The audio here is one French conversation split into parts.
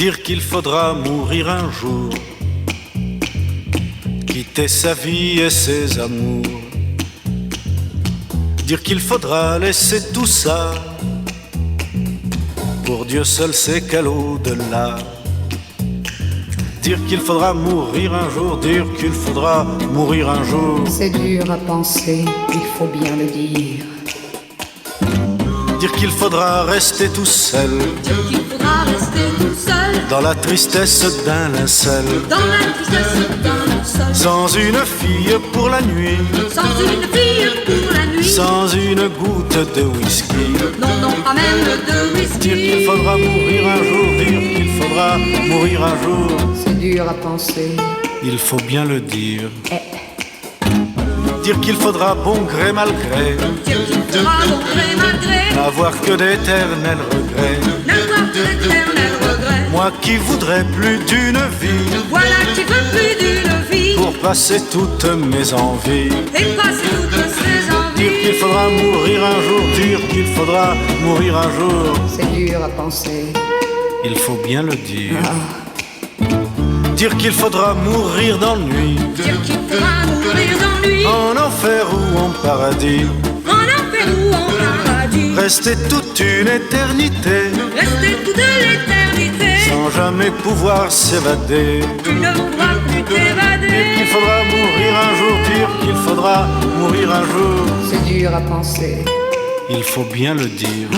Dire qu'il faudra mourir un jour, quitter sa vie et ses amours. Dire qu'il faudra laisser tout ça, pour Dieu seul sait quel au-delà. Dire qu'il faudra mourir un jour, dire qu'il faudra mourir un jour. C'est dur à penser, il faut bien le dire. Dire qu'il faudra rester tout seul, dire qu'il faudra rester tout seul, dans la tristesse d'un linceul, dans la tristesse d'un linceul, sans une fille pour la nuit, sans une fille pour la nuit, sans une goutte de whisky. Non, non, pas même de whisky. Dire qu'il faudra mourir un jour, dire qu'il faudra mourir un jour. C'est dur à penser, il faut bien le dire. Dire qu'il faudra bon gré mal gré, dire qu'il faudra bon gré mal gré, n'avoir que d'éternels regrets, n'avoir que d'éternels regrets. Moi qui voudrais plus d'une vie, voilà qui veut plus d'une vie, pour passer toutes mes envies, et passer toutes ses envies. Dire qu'il faudra mourir un jour, dire qu'il faudra mourir un jour. C'est dur à penser, il faut bien le dire. Dire qu'il faudra mourir d'ennui, dire qu'il faudra mourir d'ennui, en enfer ou en paradis, en enfer ou en paradis, rester toute une éternité, rester toute l'éternité, sans jamais pouvoir s'évader. Tu ne pourras plus t'évader. Dire qu'il faudra mourir un jour, dire qu'il faudra mourir un jour. C'est dur à penser, il faut bien le dire.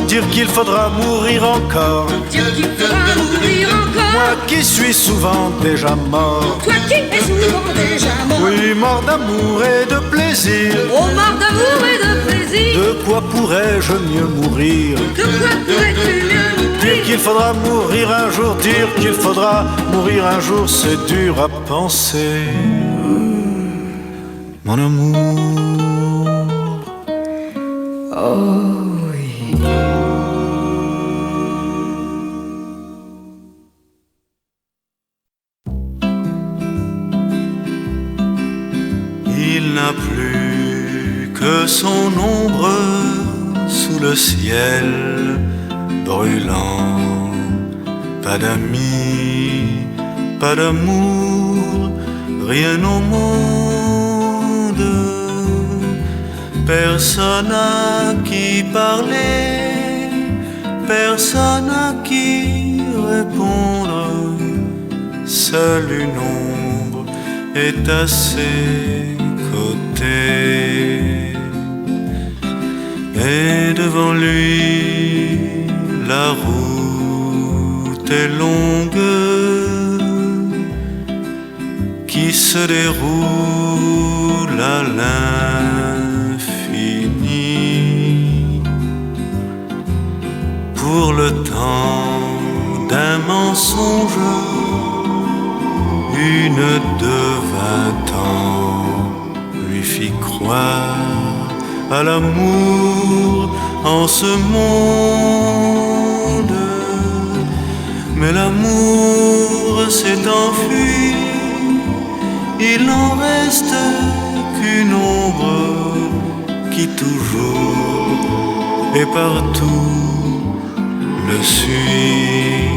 Dire qu'il faudra mourir encore, dire qu'il faudra mourir encore. Moi qui suis souvent déjà mort, toi qui es souvent déjà mort. Oui, mort d'amour et de plaisir. Oh, mort d'amour et de plaisir. De quoi pourrais-je mieux mourir? De quoi pourrais-tu mieux mourir? Dire qu'il faudra mourir un jour, dire qu'il faudra mourir un jour, c'est dur à penser. Mon amour. oh oui. Il n'a plus que son ombre sous le ciel brûlant. Pas d'amis, pas d'amour, rien au monde. Personne à qui parler, personne à qui répondre. Seule une ombre est à ses côtés. Et devant lui, la route est longue qui se déroule à l'infini. Pour le temps d'un mensonge, une de 20 ans lui fit croire à l'amour en ce monde. Mais l'amour s'est enfui, il n'en reste qu'une ombre qui toujours et partout le suit.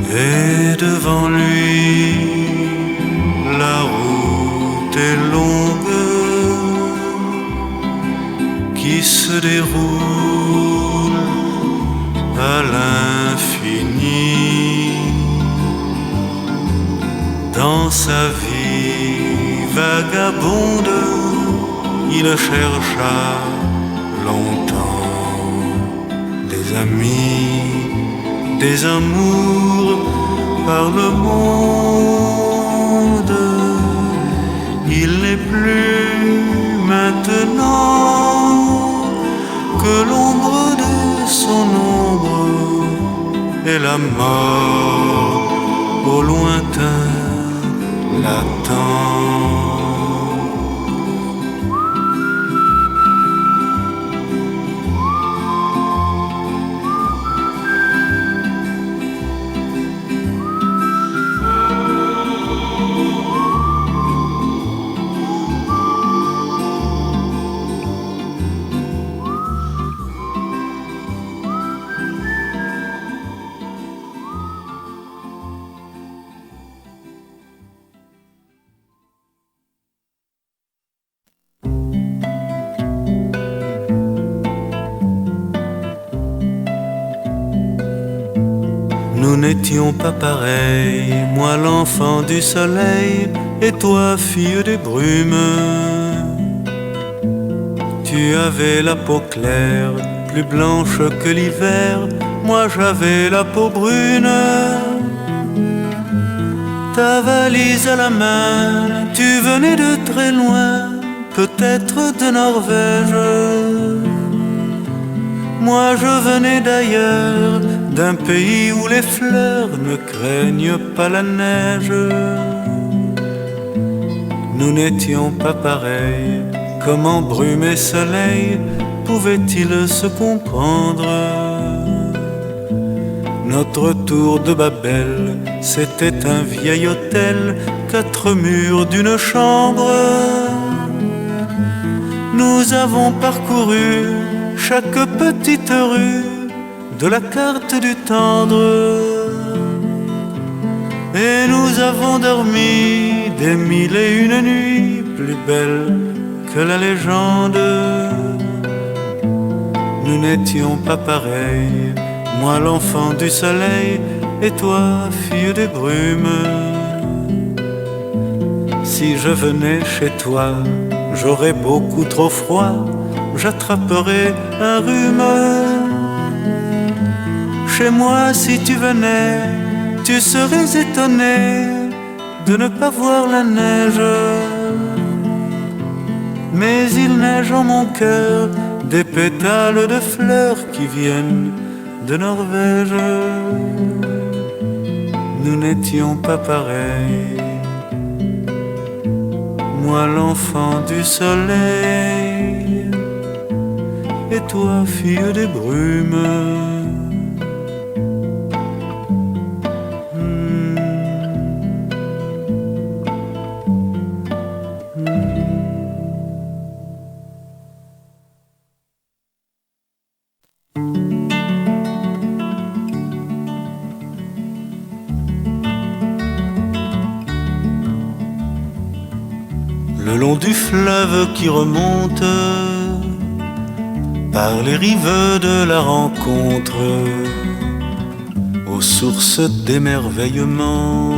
Et devant lui, la route est longue qui se déroule à l'infini. Dans sa vie vagabonde, il chercha longtemps des amis, des amours par le monde. Il n'est plus maintenant que l'ombre de son ombre et la mort au lointain l'attend. Nous n'étions pas pareils, moi l'enfant du soleil et toi fille des brumes. Tu avais la peau claire, plus blanche que l'hiver, moi j'avais la peau brune. Ta valise à la main, tu venais de très loin, peut-être de Norvège. Moi je venais d'ailleurs, d'un pays où les fleurs ne craignent pas la neige. Nous n'étions pas pareils, comment brume et soleil pouvaient-ils se comprendre? Notre tour de Babel, c'était un vieil hôtel, 4 murs d'une chambre. Nous avons parcouru chaque petite rue de la carte du tendre. Et nous avons dormi des 1001 nuits plus belles que la légende. Nous n'étions pas pareils, moi l'enfant du soleil et toi fille des brumes. Si je venais chez toi, j'aurais beaucoup trop froid, j'attraperais un rhume. Chez moi si tu venais, tu serais étonné de ne pas voir la neige. Mais il neige en mon cœur des pétales de fleurs qui viennent de Norvège. Nous n'étions pas pareils, moi l'enfant du soleil et toi fille des brumes. Le long du fleuve qui remonte par les rives de la rencontre, aux sources d'émerveillement,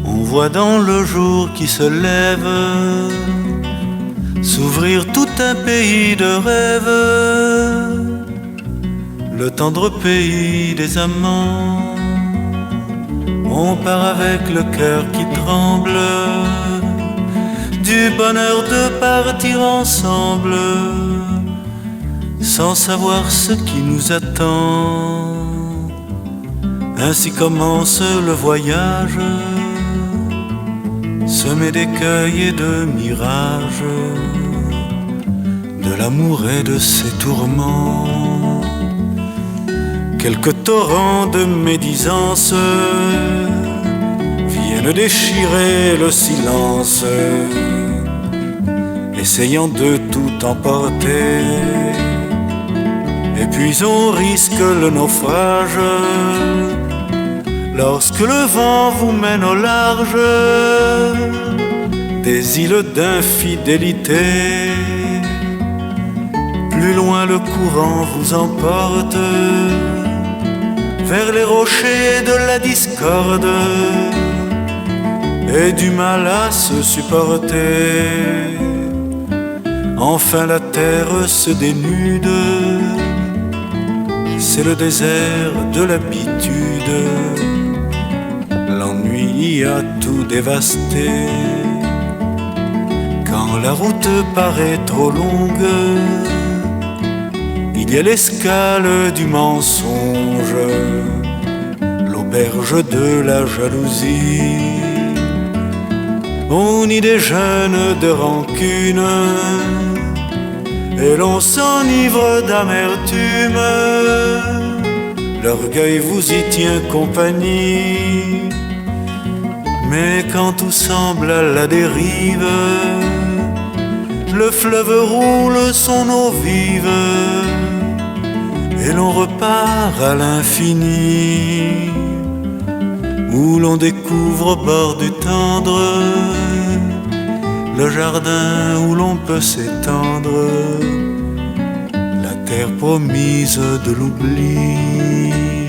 on voit dans le jour qui se lève s'ouvrir tout un pays de rêves, le tendre pays des amants. On part avec le cœur qui tremble du bonheur de partir ensemble, sans savoir ce qui nous attend. Ainsi commence le voyage, semé d'écueils et de mirages, de l'amour et de ses tourments. Quelques torrents de médisance viennent déchirer le silence, essayant de tout emporter. Et puis on risque le naufrage lorsque le vent vous mène au large des îles d'infidélité. Plus loin le courant vous emporte vers les rochers de la discorde et du mal à se supporter. Enfin la terre se dénude, c'est le désert de l'habitude. L'ennui y a tout dévasté. Quand la route paraît trop longue, il y a l'escale du mensonge, l'auberge de la jalousie. On y déjeune de rancune et l'on s'enivre d'amertume. L'orgueil vous y tient compagnie, mais quand tout semble à la dérive, le fleuve roule son eau vive et l'on repart à l'infini, où l'on découvre au bord du tendre le jardin où l'on peut s'étendre, la terre promise de l'oubli.